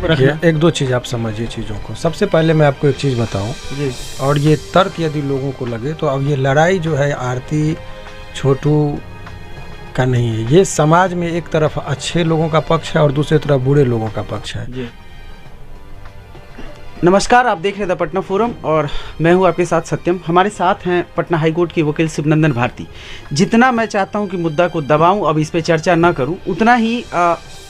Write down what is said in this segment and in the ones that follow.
देखिए, एक दो चीज़ आप समझिए चीज़ों को। सबसे पहले मैं आपको एक चीज़ बताऊं जी। और ये तर्क यदि लोगों को लगे तो अब ये लड़ाई जो है आरती छोटू का नहीं है। ये समाज में एक तरफ अच्छे लोगों का पक्ष है और दूसरी तरफ बुरे लोगों का पक्ष है। जी। नमस्कार, आप देख रहे हैं द पटना फोरम और मैं हूं आपके साथ सत्यम। हमारे साथ हैं पटना हाईकोर्ट के वकील शिवनंदन भारती। जितना मैं चाहता हूं कि मुद्दा को दबाऊं, अब इस पे चर्चा ना करूं, उतना ही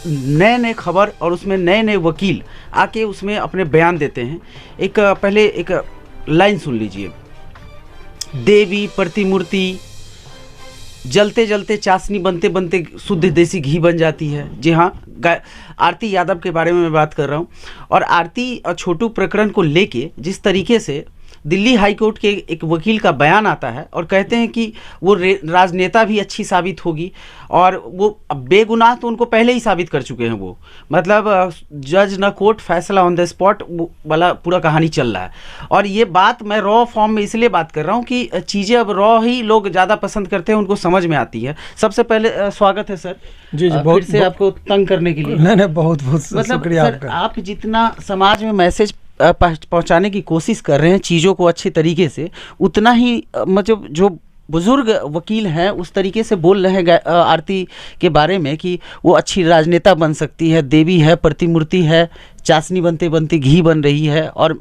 नए नए खबर और उसमें नए नए वकील आके उसमें अपने बयान देते हैं। पहले एक लाइन सुन लीजिए। देवी प्रतिमूर्ति जलते जलते चाशनी बनते बनते शुद्ध देसी घी बन जाती है। जी हाँ, आरती यादव के बारे में मैं बात कर रहा हूँ। और आरती और छोटू प्रकरण को लेके जिस तरीके से दिल्ली हाई कोर्ट के एक वकील का बयान आता है और कहते हैं कि वो राजनेता भी अच्छी साबित होगी और वो बेगुनाह तो उनको पहले ही साबित कर चुके हैं। वो मतलब जज न कोर्ट, फैसला ऑन द स्पॉट वाला पूरा कहानी चल रहा है। और ये बात मैं रॉ फॉर्म में इसलिए बात कर रहा हूँ कि चीज़ें अब रॉ ही लोग ज़्यादा पसंद करते हैं, उनको समझ में आती है। सबसे पहले स्वागत है सर। जी जी, बहुत से आपको तंग करने के लिए नहीं, बहुत बहुत शुक्रिया आपका। आप जितना समाज में मैसेज पहुंचाने की कोशिश कर रहे हैं चीज़ों को अच्छे तरीके से, उतना ही मतलब जो बुजुर्ग वकील हैं उस तरीके से बोल रहे हैं आरती के बारे में कि वो अच्छी राजनेता बन सकती है, देवी है, प्रतिमूर्ति है, चाशनी बनते बनते घी बन रही है। और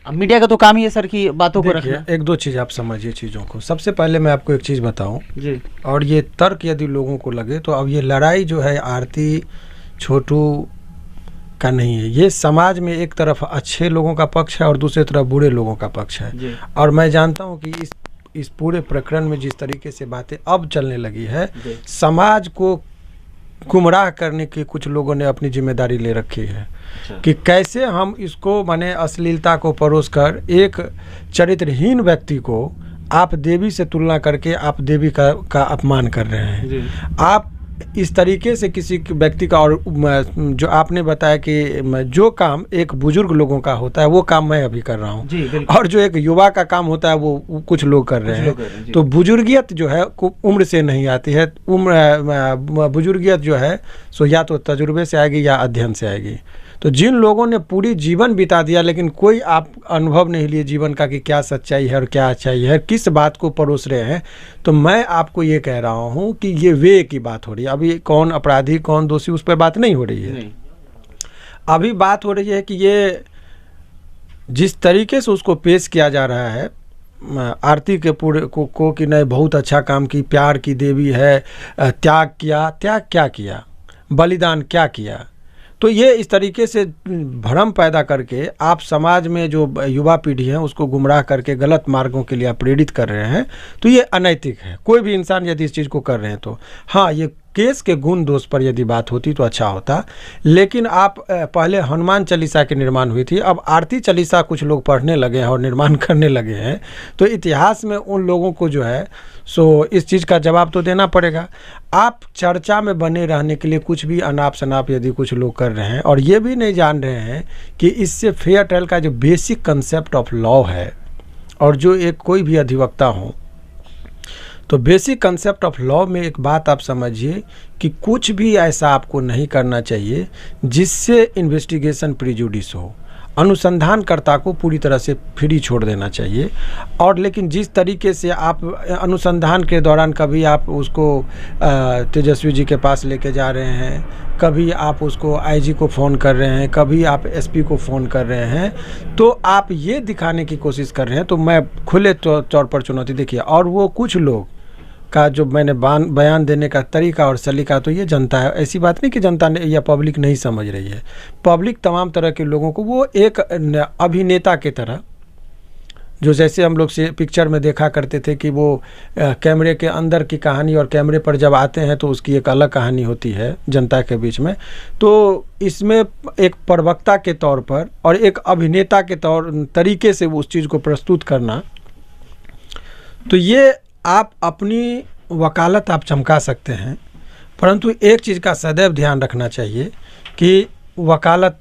मीडिया का तो काम ही है सर की बातों को रखना। एक दो चीज़ आप समझिए चीज़ों को। सबसे पहले मैं आपको एक चीज़ बताऊं जी, और ये तर्क यदि लोगों को लगे तो अब ये लड़ाई जो है आरती छोटू का नहीं है। ये समाज में एक तरफ अच्छे लोगों का पक्ष है और दूसरी तरफ बुरे लोगों का पक्ष है। और मैं जानता हूं कि इस पूरे प्रकरण में जिस तरीके से बातें अब चलने लगी है, समाज को गुमराह करने की कुछ लोगों ने अपनी जिम्मेदारी ले रखी है कि कैसे हम इसको माने अश्लीलता को परोस कर एक चरित्रहीन व्यक्ति को आप देवी से तुलना करके आप देवी का अपमान कर रहे हैं। आप इस तरीके से किसी व्यक्ति का, और जो आपने बताया कि जो काम एक बुजुर्ग लोगों का होता है वो काम मैं अभी कर रहा हूँ, और जो एक युवा का काम होता है वो कुछ लोग कर रहे हैं। तो बुजुर्गियत जो है उम्र से नहीं आती है। बुजुर्गियत जो है सो या तो तजुर्बे से आएगी या अध्ययन से आएगी। तो जिन लोगों ने पूरी जीवन बिता दिया लेकिन कोई आप अनुभव नहीं लिए जीवन का कि क्या सच्चाई है और क्या अच्छाई है, किस बात को परोस रहे हैं, तो मैं आपको ये कह रहा हूँ कि ये वे की बात हो रही है। अभी कौन अपराधी कौन दोषी उस पर बात नहीं हो रही है। अभी बात हो रही है कि ये जिस तरीके से उसको पेश किया जा रहा है आरती के पूरे को कि नहीं बहुत अच्छा काम की, प्यार की देवी है, त्याग किया, त्याग क्या किया, बलिदान क्या किया। तो ये इस तरीके से भ्रम पैदा करके आप समाज में जो युवा पीढ़ी है उसको गुमराह करके गलत मार्गों के लिए आप प्रेरित कर रहे हैं। तो ये अनैतिक है। कोई भी इंसान यदि इस चीज़ को कर रहे हैं तो हाँ, ये केस के गुण दोष पर यदि बात होती तो अच्छा होता। लेकिन आप पहले हनुमान चालीसा की निर्माण हुई थी, अब आरती चालीसा कुछ लोग पढ़ने लगे हैं और निर्माण करने लगे हैं। तो इतिहास में उन लोगों को जो है सो इस चीज़ का जवाब तो देना पड़ेगा। आप चर्चा में बने रहने के लिए कुछ भी अनाप शनाप यदि कुछ लोग कर रहे हैं और ये भी नहीं जान रहे हैं कि इससे फेयर ट्रायल का जो बेसिक कंसेप्ट ऑफ लॉ है, और जो एक कोई भी अधिवक्ता हो तो बेसिक कंसेप्ट ऑफ लॉ में एक बात आप समझिए कि कुछ भी ऐसा आपको नहीं करना चाहिए जिससे इन्वेस्टिगेशन प्रिजुडिस हो। अनुसंधानकर्ता को पूरी तरह से फ्री छोड़ देना चाहिए। और लेकिन जिस तरीके से आप अनुसंधान के दौरान कभी आप उसको तेजस्वी जी के पास लेके जा रहे हैं, कभी आप उसको आईजी को फ़ोन कर रहे हैं, कभी आप एसपी को फ़ोन कर रहे हैं, तो आप ये दिखाने की कोशिश कर रहे हैं। तो मैं खुले तौर पर चुनौती देखिए, और वो कुछ लोग का जो मैंने बयान देने का तरीका और सलीका, तो ये जनता है। ऐसी बात नहीं कि जनता ने या पब्लिक नहीं समझ रही है। पब्लिक तमाम तरह के लोगों को वो एक अभिनेता के तरह, जो जैसे हम लोग से पिक्चर में देखा करते थे कि वो कैमरे के अंदर की कहानी और कैमरे पर जब आते हैं तो उसकी एक अलग कहानी होती है जनता के बीच में। तो इसमें एक प्रवक्ता के तौर पर और एक अभिनेता के तरीके से उस चीज़ को प्रस्तुत करना, तो ये आप अपनी वकालत आप चमका सकते हैं, परंतु एक चीज़ का सदैव ध्यान रखना चाहिए कि वकालत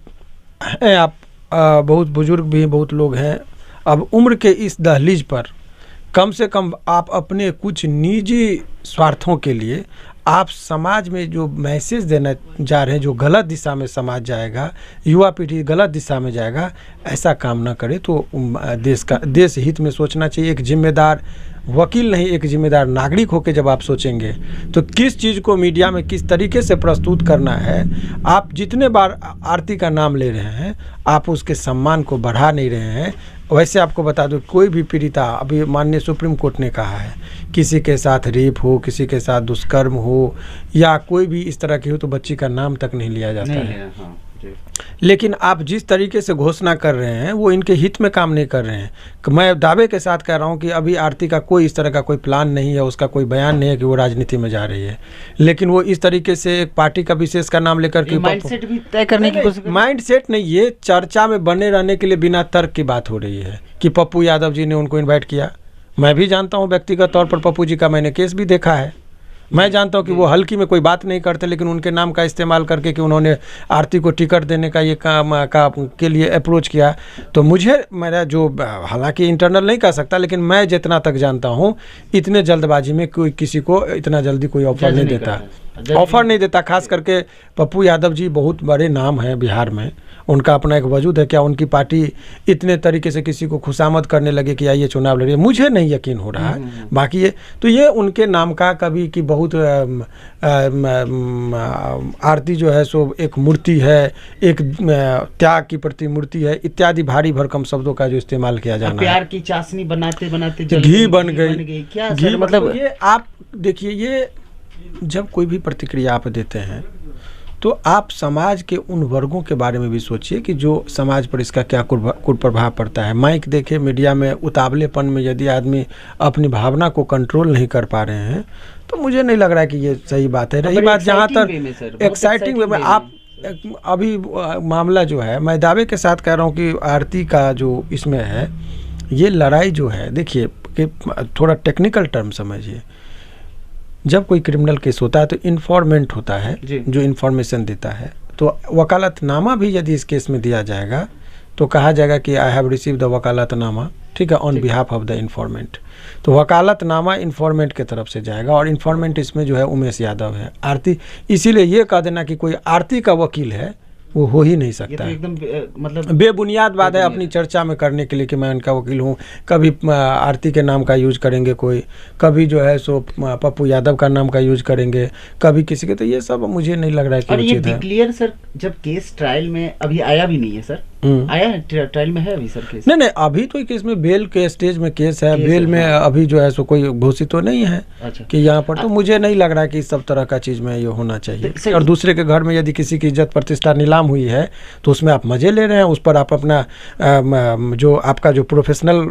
है, आप बहुत बुजुर्ग भी बहुत लोग हैं, अब उम्र के इस दहलीज पर कम से कम आप अपने कुछ निजी स्वार्थों के लिए आप समाज में जो मैसेज देना जा रहे हैं, जो गलत दिशा में समाज जाएगा, युवा पीढ़ी गलत दिशा में जाएगा, ऐसा काम ना करे। तो देश हित में सोचना चाहिए। एक जिम्मेदार वकील नहीं, एक जिम्मेदार नागरिक होकर जब आप सोचेंगे तो किस चीज़ को मीडिया में किस तरीके से प्रस्तुत करना है। आप जितने बार आरती का नाम ले रहे हैं, आप उसके सम्मान को बढ़ा नहीं रहे हैं। वैसे आपको बता दूं, कोई भी पीड़िता, अभी माननीय सुप्रीम कोर्ट ने कहा है, किसी के साथ रेप हो, किसी के साथ दुष्कर्म हो या कोई भी इस तरह की हो, तो बच्ची का नाम तक नहीं लिया जाता है। हाँ, लेकिन आप जिस तरीके से घोषणा कर रहे हैं वो इनके हित में काम नहीं कर रहे हैं। मैं दावे के साथ कह रहा हूं कि अभी आरती का कोई इस तरह का कोई प्लान नहीं है, उसका कोई बयान नहीं है कि वो राजनीति में जा रही है। लेकिन वो इस तरीके से एक पार्टी का विशेष का नाम लेकर के माइंडसेट भी तय करने की कोशिश, माइंडसेट नहीं, ये चर्चा में बने रहने के लिए बिना तर्क की बात हो रही है कि पप्पू यादव जी ने उनको इन्वाइट किया। मैं भी जानता हूँ व्यक्तिगत तौर पर पप्पू जी का, मैंने केस भी देखा है। मैं जानता हूं कि वो हल्की में कोई बात नहीं करते, लेकिन उनके नाम का इस्तेमाल करके कि उन्होंने आरती को टिकट देने का ये काम के लिए अप्रोच किया। तो मुझे, मेरा जो, हालांकि इंटरनल नहीं कह सकता, लेकिन मैं जितना तक जानता हूं, इतने जल्दबाजी में कोई किसी को इतना जल्दी कोई ऑफर नहीं देता, ऑफर नहीं देता। खास करके पप्पू यादव जी बहुत बड़े नाम हैं बिहार में, उनका अपना एक वजूद है। क्या उनकी पार्टी इतने तरीके से किसी को खुशामद करने लगे कि आइए चुनाव लड़िए, मुझे नहीं यकीन हो रहा है। बाकी ये तो ये उनके नाम का कभी कि बहुत आरती जो है सो एक मूर्ति है, एक त्याग की प्रतिमूर्ति है, इत्यादि भारी भरकम शब्दों का जो इस्तेमाल किया जाना, प्यार की चाशनी बनाते बनाते घी बन गई। क्या घी मतलब, ये आप देखिए, ये जब कोई भी प्रतिक्रिया आप देते हैं तो आप समाज के उन वर्गों के बारे में भी सोचिए कि जो समाज पर इसका क्या कुप्रभाव पड़ता है। माइक देखे मीडिया में उतावलेपन में यदि आदमी अपनी भावना को कंट्रोल नहीं कर पा रहे हैं, तो मुझे नहीं लग रहा है कि ये सही बात है। रही बात जहाँ तक एक्साइटिंग वे में, आप अभी मामला जो है, मैं दावे के साथ कह रहा हूँ कि आरती का जो इसमें है, ये लड़ाई जो है, देखिए कि थोड़ा टेक्निकल टर्म समझिए। जब कोई क्रिमिनल केस होता है तो इन्फॉर्मेंट होता है जो इन्फॉर्मेशन देता है। तो वकालतनामा भी यदि इस केस में दिया जाएगा तो कहा जाएगा कि आई हैव रिसीव द वकालतनामा, ठीक है, on behalf of the informant. तो वकालतनामा इन्फॉर्मेंट की तरफ से जाएगा और इन्फॉर्मेंट इसमें जो है उमेश यादव है। आरती, इसीलिए ये कह देना कि कोई आरती का वकील है, वो हो ही नहीं सकता। ये तो एकदम मतलब बेबुनियाद बात है अपनी चर्चा में करने के लिए कि मैं उनका वकील हूँ। कभी आरती के नाम का यूज करेंगे कोई, कभी जो है सो पप्पू यादव का नाम का यूज करेंगे, कभी किसी के, तो ये सब मुझे नहीं लग रहा है कि उचित है। क्लियर सर, जब केस ट्रायल में अभी आया भी नहीं है सर, आया है ट्रायल में है अभी सर केस? नहीं, अभी तो केस में बेल के स्टेज में केस है, बेल में अभी जो है सो कोई घोषित तो नहीं है कि यहाँ पर। तो मुझे नहीं लग रहा है कि इस सब तरह का चीज में ये होना चाहिए। और दूसरे के घर में यदि किसी की इज्जत प्रतिष्ठा नीलाम हुई है तो उसमें आप मजे ले रहे हैं, उस पर आप अपना जो आपका जो प्रोफेशनल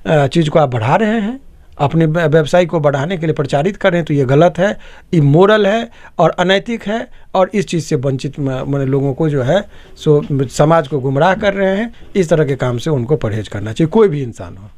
चीज को आप बढ़ा रहे हैं, अपने व्यवसाय को बढ़ाने के लिए प्रचारित कर रहे हैं, तो ये गलत है, इमोरल है और अनैतिक है। और इस चीज़ से वंचित लोगों को जो है सो समाज को गुमराह कर रहे हैं। इस तरह के काम से उनको परहेज करना चाहिए, कोई भी इंसान हो।